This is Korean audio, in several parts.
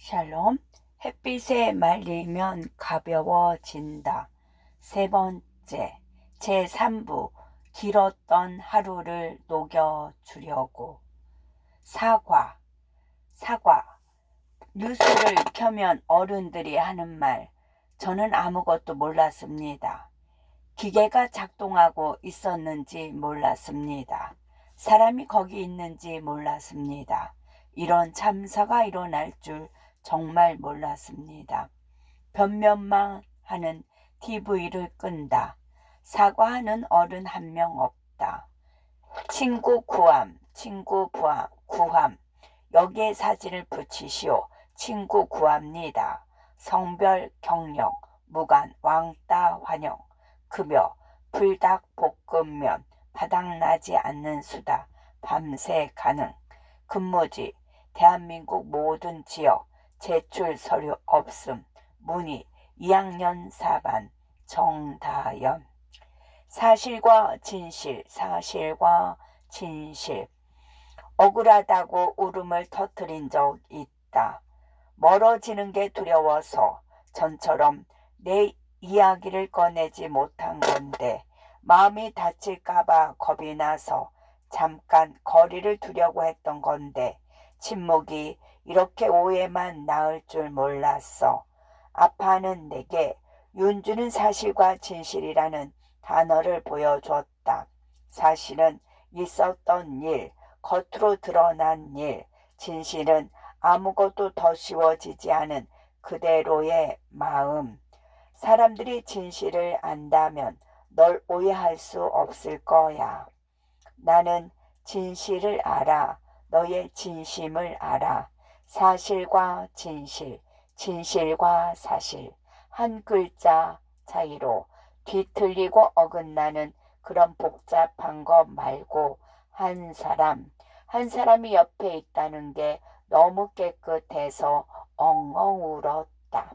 샬롬. 햇빛에 말리면 가벼워진다. 세 번째, 제3부, 길었던 하루를 녹여주려고. 사과. 뉴스를 켜면 어른들이 하는 말, 저는 아무것도 몰랐습니다. 기계가 작동하고 있었는지 몰랐습니다. 사람이 거기 있는지 몰랐습니다. 이런 참사가 일어날 줄 정말 몰랐습니다. 변면만 하는 TV를 끈다. 사과하는 어른 한 명 없다. 친구 구함. 여기에 사진을 붙이시오. 친구 구합니다. 성별 경력, 무관, 왕따 환영, 급여, 불닭볶음면, 바닥나지 않는 수다, 밤새 가능, 근무지, 대한민국 모든 지역, 제출 서류 없음, 문의, 2학년 4반, 정다연. 사실과 진실. 억울하다고 울음을 터뜨린 적 있다. 멀어지는 게 두려워서 전처럼 내 이야기를 꺼내지 못한 건데 마음이 다칠까봐 겁이 나서 잠깐 거리를 두려고 했던 건데 침묵이 이렇게 오해만 낳을 줄 몰랐어. 아파하는 내게 윤주는 사실과 진실이라는 단어를 보여줬다. 사실은 있었던 일, 겉으로 드러난 일, 진실은 아무것도 더 쉬워지지 않은 그대로의 마음. 사람들이 진실을 안다면 널 오해할 수 없을 거야. 나는 진실을 알아. 너의 진심을 알아. 사실과 진실, 진실과 사실. 한 글자 차이로 뒤틀리고 어긋나는 그런 복잡한 거 말고 한 사람이 옆에 있다는 게 너무 깨끗해서 엉엉 울었다.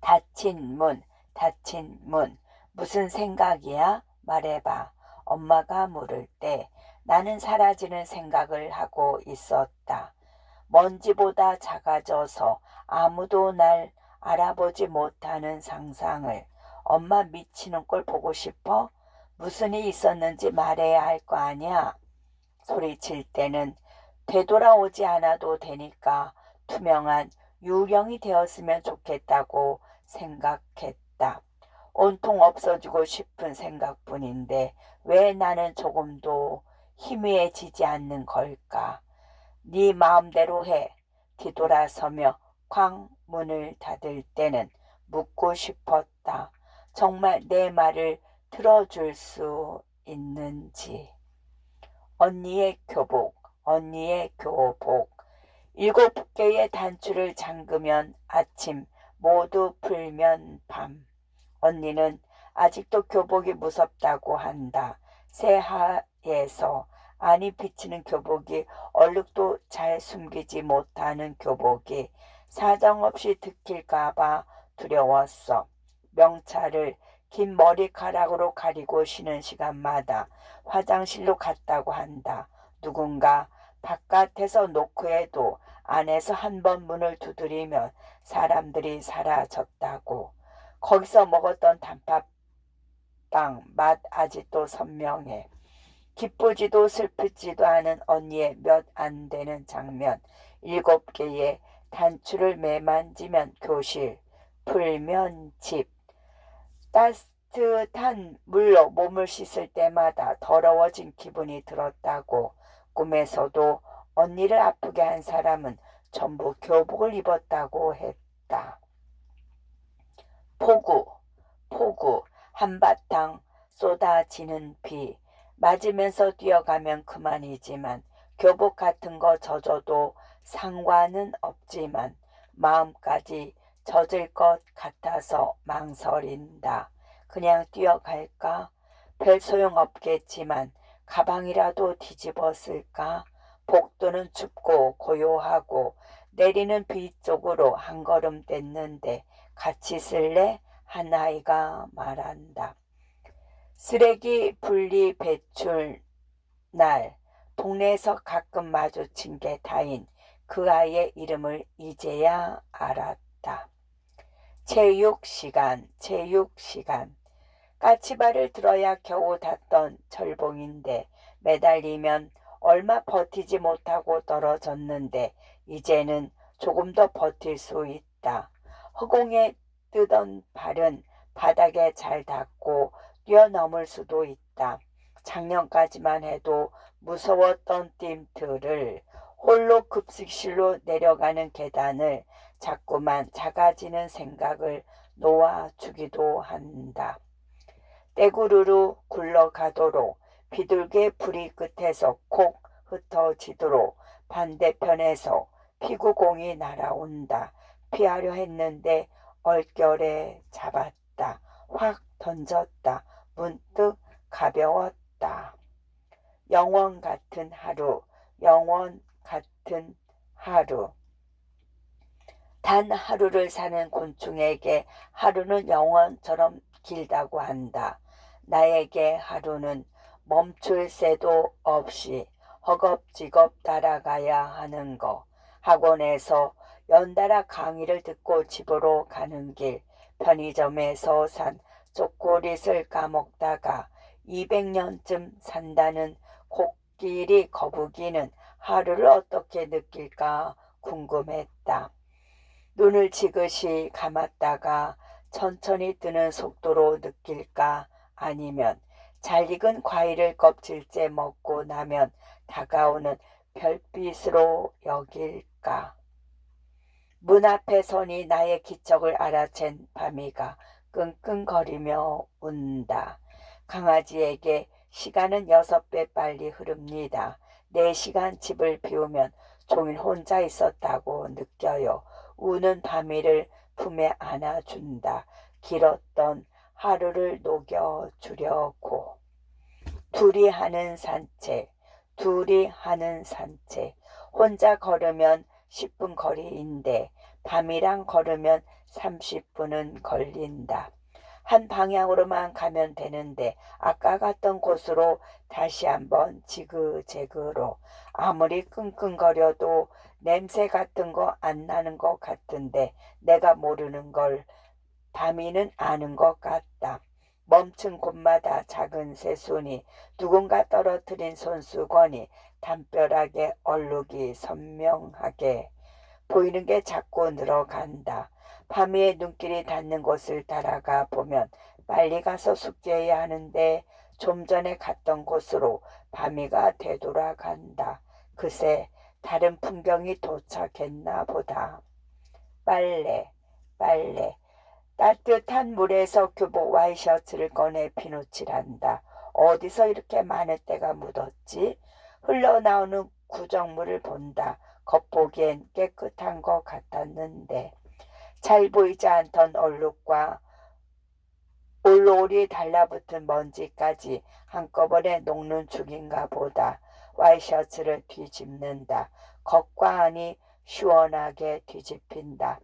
닫힌 문. 무슨 생각이야? 말해봐. 엄마가 물을 때 나는 사라지는 생각을 하고 있었다. 먼지보다 작아져서 아무도 날 알아보지 못하는 상상을. 엄마 미치는 꼴 보고 싶어? 무슨 일이 있었는지 말해야 할 거 아니야? 소리칠 때는 되돌아오지 않아도 되니까 투명한 유령이 되었으면 좋겠다고 생각했다. 온통 없어지고 싶은 생각뿐인데 왜 나는 조금도 희미해지지 않는 걸까? 네 마음대로 해. 뒤돌아서며 쾅 문을 닫을 때는 묻고 싶었다. 정말 내 말을 들어줄 수 있는지. 언니의 교복. 7개의 단추를 잠그면 아침, 모두 풀면 밤. 언니는 아직도 교복이 무섭다고 한다. 새하에서 안이 비치는 교복이, 얼룩도 잘 숨기지 못하는 교복이 사정없이 들킬까봐 두려웠어. 명찰을 긴 머리카락으로 가리고 쉬는 시간마다 화장실로 갔다고 한다. 누군가 바깥에서 노크해도 안에서 한 번 문을 두드리면 사람들이 사라졌다고. 거기서 먹었던 단팥빵 맛 아직도 선명해. 기쁘지도 슬프지도 않은 언니의 몇 안 되는 장면. 7개의 단추를 매만지면 교실, 풀면 집. 따뜻한 물로 몸을 씻을 때마다 더러워진 기분이 들었다고. 꿈에서도 언니를 아프게 한 사람은 전부 교복을 입었다고 했다. 폭우, 한바탕 쏟아지는 비. 맞으면서 뛰어가면 그만이지만 교복 같은 거 젖어도 상관은 없지만 마음까지 젖을 것 같아서 망설인다. 그냥 뛰어갈까? 별 소용없겠지만 가방이라도 뒤집어 쓸까? 복도는 춥고 고요하고 내리는 비 쪽으로 한 걸음 뗐는데 같이 쓸래? 한 아이가 말한다. 쓰레기 분리 배출 날. 동네에서 가끔 마주친 게 다인. 그 아이의 이름을 이제야 알았다. 체육시간, 체육시간. 까치발을 들어야 겨우 닿던 철봉인데 매달리면 얼마 버티지 못하고 떨어졌는데 이제는 조금 더 버틸 수 있다. 허공에 뜨던 발은 바닥에 잘 닿고 뛰어넘을 수도 있다. 작년까지만 해도 무서웠던 띵틀을 홀로 급식실로 내려가는 계단을 자꾸만 작아지는 생각을 놓아주기도 한다. 떼구르르 굴러가도록 비둘기의 부리 끝에서 콕 흩어지도록 반대편에서 피구공이 날아온다. 피하려 했는데 얼결에 잡았다. 확 던졌다. 문득 가벼웠다. 영원 같은 하루, 영원 같은 하루. 단 하루를 사는 곤충에게 하루는 영원처럼 길다고 한다. 나에게 하루는 멈출 새도 없이 허겁지겁 따라가야 하는 거. 학원에서 연달아 강의를 듣고 집으로 가는 길, 편의점에서 산 초콜릿을 까먹다가 200년쯤 산다는 코끼리 거북이는 하루를 어떻게 느낄까 궁금했다. 눈을 지그시 감았다가 천천히 뜨는 속도로 느낄까 아니면 잘 익은 과일을 껍질째 먹고 나면 다가오는 별빛으로 여길까. 문 앞에 서니 나의 기척을 알아챈 밤이가 끙끙거리며 운다. 강아지에게 시간은 6배 빨리 흐릅니다. 4시간 집을 비우면 종일 혼자 있었다고 느껴요. 우는 밤이를 품에 안아준다. 길었던 하루를 녹여주려고. 둘이 하는 산책, 둘이 하는 산책. 혼자 걸으면 10분 거리인데 밤이랑 걸으면 30분은 걸린다. 한 방향으로만 가면 되는데 아까 갔던 곳으로 다시 한번 지그재그로. 아무리 끙끙거려도 냄새 같은 거 안 나는 것 같은데 내가 모르는 걸 밤이는 아는 것 같다. 멈춘 곳마다 작은 새순이, 누군가 떨어뜨린 손수건이 담벼락에 얼룩이 선명하게 보이는 게 자꾸 늘어간다. 밤이의 눈길이 닿는 곳을 따라가 보면 빨리 가서 숙제해야 하는데 좀 전에 갔던 곳으로 밤이가 되돌아간다. 그새 다른 풍경이 도착했나 보다. 빨래, 빨래. 따뜻한 물에서 교복 와이셔츠를 꺼내 비누칠한다. 어디서 이렇게 많은 때가 묻었지? 흘러나오는 구정물을 본다. 겉보기엔 깨끗한 것 같았는데 잘 보이지 않던 얼룩과 올올이 달라붙은 먼지까지 한꺼번에 녹는 중인가 보다. 와이셔츠를 뒤집는다. 겉과 안이 시원하게 뒤집힌다.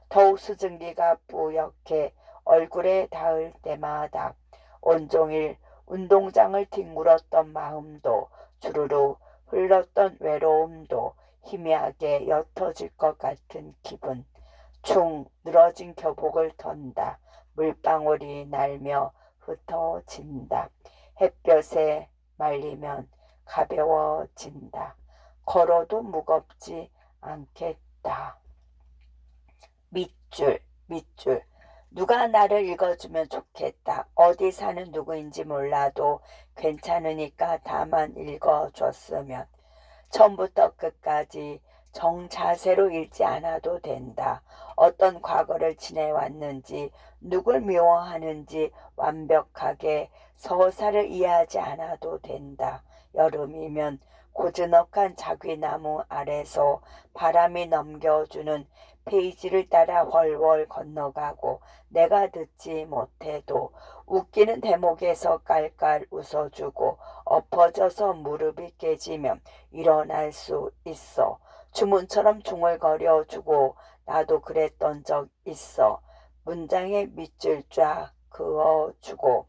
더욱 수증기가 뿌옇게 얼굴에 닿을 때마다 온종일 운동장을 뒹굴었던 마음도 주르르 흘렀던 외로움도 희미하게 옅어질 것 같은 기분. 축 늘어진 교복을 턴다. 물방울이 날며 흩어진다. 햇볕에 말리면 가벼워진다. 걸어도 무겁지 않겠다. 밑줄, 밑줄. 누가 나를 읽어주면 좋겠다. 어디 사는 누구인지 몰라도 괜찮으니까 다만 읽어줬으면. 처음부터 끝까지 정자세로 읽지 않아도 된다. 어떤 과거를 지내왔는지, 누굴 미워하는지 완벽하게 서사를 이해하지 않아도 된다. 여름이면 고즈넉한 자귀나무 아래서 바람이 넘겨주는 페이지를 따라 훨훨 건너가고 내가 듣지 못해도 웃기는 대목에서 깔깔 웃어주고 엎어져서 무릎이 깨지면 일어날 수 있어. 주문처럼 중얼거려주고 나도 그랬던 적 있어. 문장에 밑줄 쫙 그어주고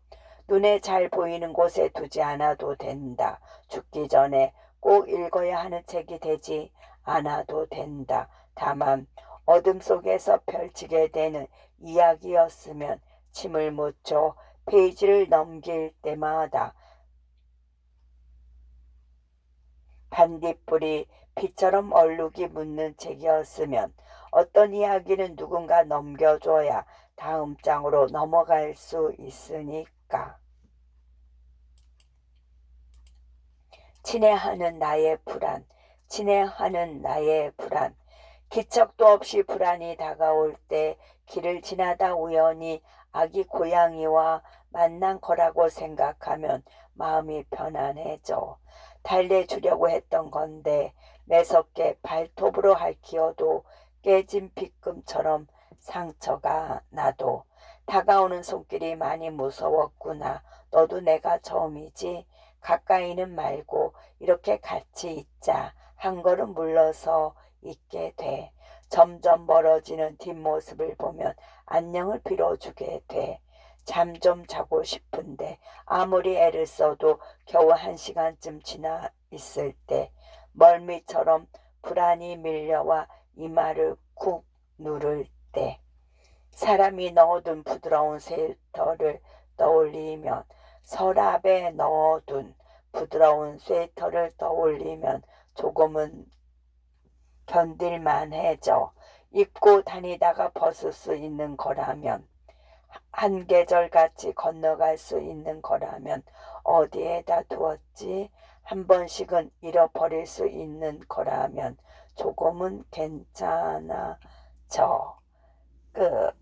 눈에 잘 보이는 곳에 두지 않아도 된다. 죽기 전에 꼭 읽어야 하는 책이 되지 않아도 된다. 다만 어둠 속에서 펼치게 되는 이야기였으면 침을 묻혀 페이지를 넘길 때마다 반딧불이 빛처럼 얼룩이 묻는 책이었으면 어떤 이야기는 누군가 넘겨줘야 다음 장으로 넘어갈 수 있으니까. 친애하는 나의 불안, 친애하는 나의 불안. 기척도 없이 불안이 다가올 때 길을 지나다 우연히 아기 고양이와 만난 거라고 생각하면 마음이 편안해져. 달래주려고 했던 건데 매섭게 발톱으로 핥히어도 깨진 빗금처럼 상처가 나도. 다가오는 손길이 많이 무서웠구나. 너도 내가 처음이지. 가까이는 말고 이렇게 같이 있자. 한 걸음 물러서 있게 돼. 점점 멀어지는 뒷모습을 보면 안녕을 빌어주게 돼. 잠 좀 자고 싶은데 아무리 애를 써도 겨우 1시간쯤 지나 있을 때 멀미처럼 불안이 밀려와 이마를 쿡 누를 때 사람이 넣어둔 부드러운 스웨터를 떠올리면 서랍에 넣어둔 부드러운 스웨터를 떠올리면 조금은 견딜만해져. 입고 다니다가 벗을 수 있는 거라면 한 계절같이 건너갈 수 있는 거라면 어디에다 두었지? 한 번씩은 잃어버릴 수 있는 거라면 조금은 괜찮아져. 끝.